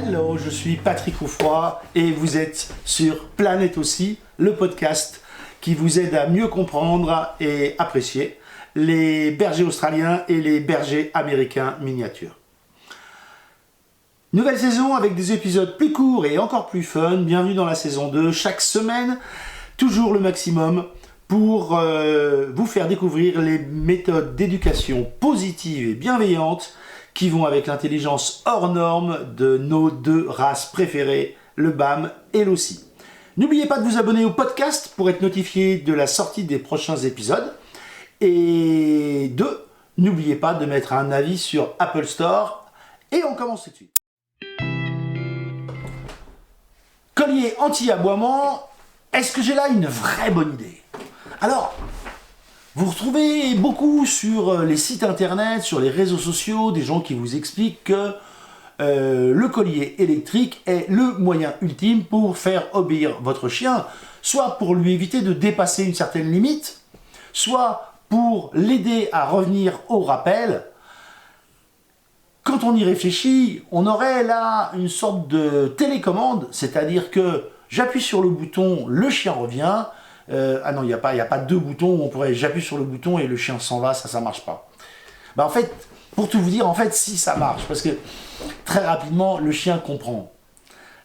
Hello, je suis Patrick Roufroy et vous êtes sur Planète aussi, le podcast qui vous aide à mieux comprendre et apprécier les bergers australiens et les bergers américains miniatures. Nouvelle saison avec des épisodes plus courts et encore plus fun. Bienvenue dans la saison 2. Chaque semaine, toujours le maximum pour vous faire découvrir les méthodes d'éducation positive et bienveillante qui vont avec l'intelligence hors norme de nos deux races préférées, le BAM et l'Aussie. N'oubliez pas de vous abonner au podcast pour être notifié de la sortie des prochains épisodes. Et n'oubliez pas de mettre un avis sur Apple Store. Et on commence tout de suite. Collier anti-aboiement, est-ce que j'ai là une vraie bonne idée? Alors, vous retrouvez beaucoup sur les sites internet, sur les réseaux sociaux, des gens qui vous expliquent que le collier électrique est le moyen ultime pour faire obéir votre chien, soit pour lui éviter de dépasser une certaine limite, soit pour l'aider à revenir au rappel. Quand on y réfléchit, on aurait là une sorte de télécommande, c'est-à-dire que j'appuie sur le bouton, le chien revient. Ah non, il n'y a pas deux boutons où on pourrait j'appuie sur le bouton et le chien s'en va, ça marche pas. En fait, pour tout vous dire, en fait, si ça marche, parce que très rapidement, le chien comprend.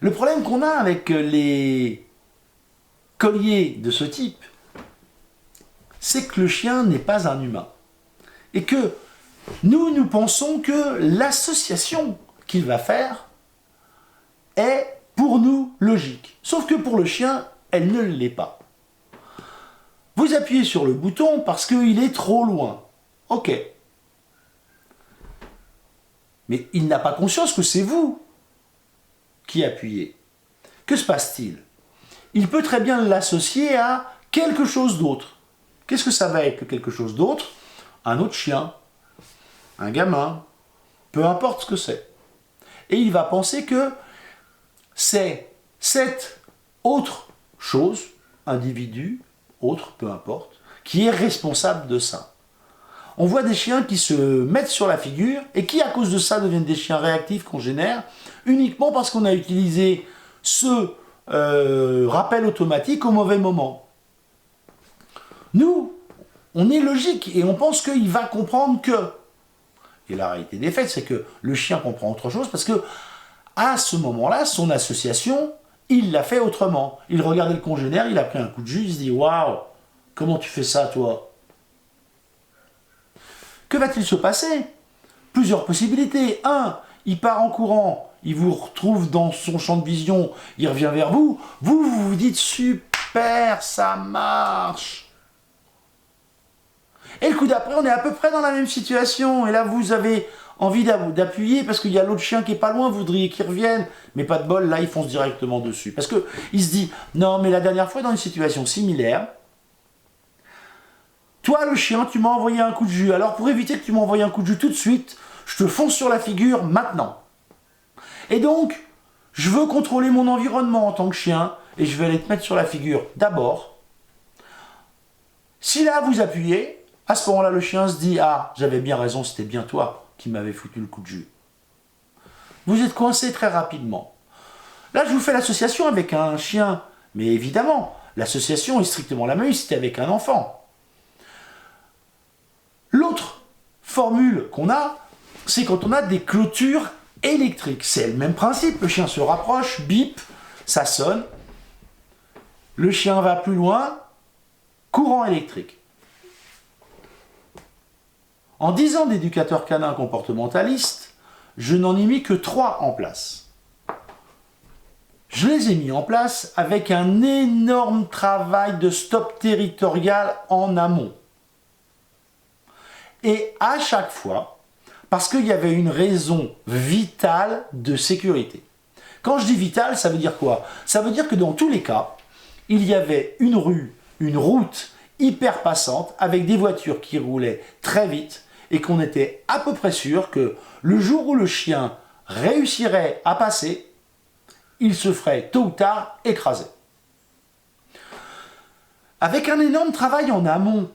Le problème qu'on a avec les colliers de ce type, c'est que le chien n'est pas un humain. Et que nous pensons que l'association qu'il va faire est pour nous logique. Sauf que pour le chien, elle ne l'est pas. Vous appuyez sur le bouton parce qu'il est trop loin. Ok. Mais il n'a pas conscience que c'est vous qui appuyez. Que se passe-t-il? Il peut très bien l'associer à quelque chose d'autre. Qu'est-ce que ça va être quelque chose d'autre? Un autre chien, un gamin, peu importe ce que c'est. Et il va penser que c'est cette autre chose, individu, autre, peu importe, qui est responsable de ça. On voit des chiens qui se mettent sur la figure et qui, à cause de ça, deviennent des chiens réactifs qu'on génère uniquement parce qu'on a utilisé ce rappel automatique au mauvais moment. Nous, on est logique et on pense qu'il va comprendre que. Et la réalité des faits, c'est que le chien comprend autre chose parce que, à ce moment-là, son association, il l'a fait autrement. Il regardait le congénère, il a pris un coup de jus, il se dit « Waouh, comment tu fais ça, toi ?» Que va-t-il se passer? Plusieurs possibilités. 1, il part en courant, il vous retrouve dans son champ de vision, il revient vers vous. Vous vous dites « Super, ça marche !» Et le coup d'après, on est à peu près dans la même situation. Et là, vous avez envie d'appuyer parce qu'il y a l'autre chien qui est pas loin, vous voudriez qu'il revienne, mais pas de bol, là il fonce directement dessus. Parce qu'il se dit, non mais la dernière fois dans une situation similaire, toi le chien, tu m'as envoyé un coup de jus, alors pour éviter que tu m'envoies un coup de jus tout de suite, je te fonce sur la figure maintenant. Et donc, je veux contrôler mon environnement en tant que chien, et je vais aller te mettre sur la figure d'abord. Si là vous appuyez, à ce moment-là le chien se dit, ah j'avais bien raison, c'était bien toi qui m'avait foutu le coup de jus. Vous êtes coincé très rapidement. Là, je vous fais l'association avec un chien. Mais évidemment, l'association est strictement la même si c'était avec un enfant. L'autre formule qu'on a, c'est quand on a des clôtures électriques. C'est le même principe. Le chien se rapproche, bip, ça sonne. Le chien va plus loin, courant électrique. En 10 ans d'éducateur canin comportementaliste, je n'en ai mis que 3 en place. Je les ai mis en place avec un énorme travail de stop territorial en amont. Et à chaque fois, parce qu'il y avait une raison vitale de sécurité. Quand je dis vitale, ça veut dire quoi? Ça veut dire que dans tous les cas, il y avait une rue, une route hyper passante avec des voitures qui roulaient très vite, et qu'on était à peu près sûr que le jour où le chien réussirait à passer, il se ferait tôt ou tard écraser. Avec un énorme travail en amont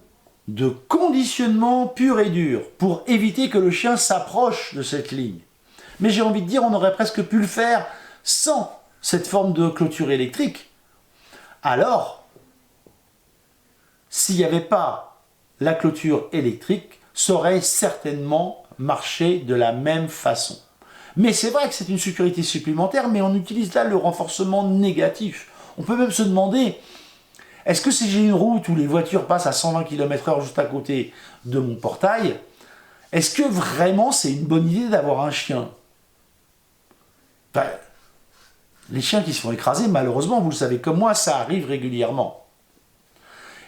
de conditionnement pur et dur pour éviter que le chien s'approche de cette ligne. Mais j'ai envie de dire, on aurait presque pu le faire sans cette forme de clôture électrique. Alors, s'il n'y avait pas la clôture électrique, ça aurait certainement marché de la même façon. Mais c'est vrai que c'est une sécurité supplémentaire, mais on utilise là le renforcement négatif. On peut même se demander, est-ce que si j'ai une route où les voitures passent à 120 km/h juste à côté de mon portail, est-ce que vraiment c'est une bonne idée d'avoir un chien? Ben, les chiens qui se font écraser, malheureusement, vous le savez comme moi, ça arrive régulièrement.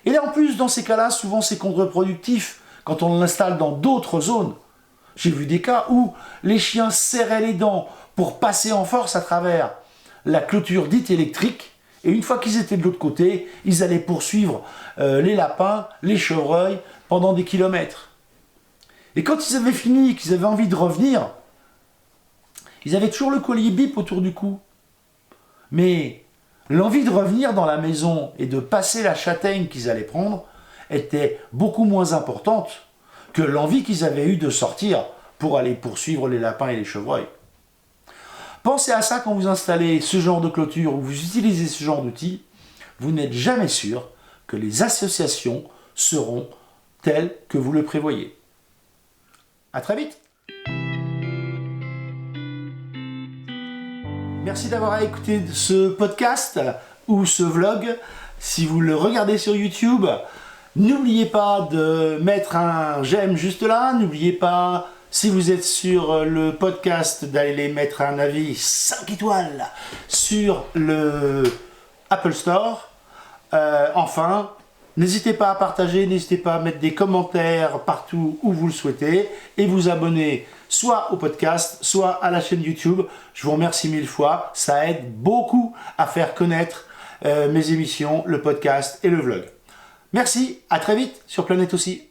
Et là en plus, dans ces cas-là, souvent c'est contre-productif quand on l'installe dans d'autres zones. J'ai vu des cas où les chiens serraient les dents pour passer en force à travers la clôture dite électrique, et une fois qu'ils étaient de l'autre côté, ils allaient poursuivre les lapins, les chevreuils pendant des kilomètres. Et quand ils avaient fini, qu'ils avaient envie de revenir, ils avaient toujours le collier bip autour du cou. Mais l'envie de revenir dans la maison et de passer la châtaigne qu'ils allaient prendre était beaucoup moins importante que l'envie qu'ils avaient eue de sortir pour aller poursuivre les lapins et les chevreuils. Pensez à ça quand vous installez ce genre de clôture ou vous utilisez ce genre d'outils. Vous n'êtes jamais sûr que les associations seront telles que vous le prévoyez. À très vite. Merci d'avoir écouté ce podcast ou ce vlog. Si vous le regardez sur YouTube, n'oubliez pas de mettre un j'aime juste là. N'oubliez pas, si vous êtes sur le podcast, d'aller mettre un avis 5 étoiles sur le Apple Store. Enfin, n'hésitez pas à partager, n'hésitez pas à mettre des commentaires partout où vous le souhaitez et vous abonner soit au podcast, soit à la chaîne YouTube. Je vous remercie 1000 fois, ça aide beaucoup à faire connaître mes émissions, le podcast et le vlog. Merci, à très vite sur Planète aussi.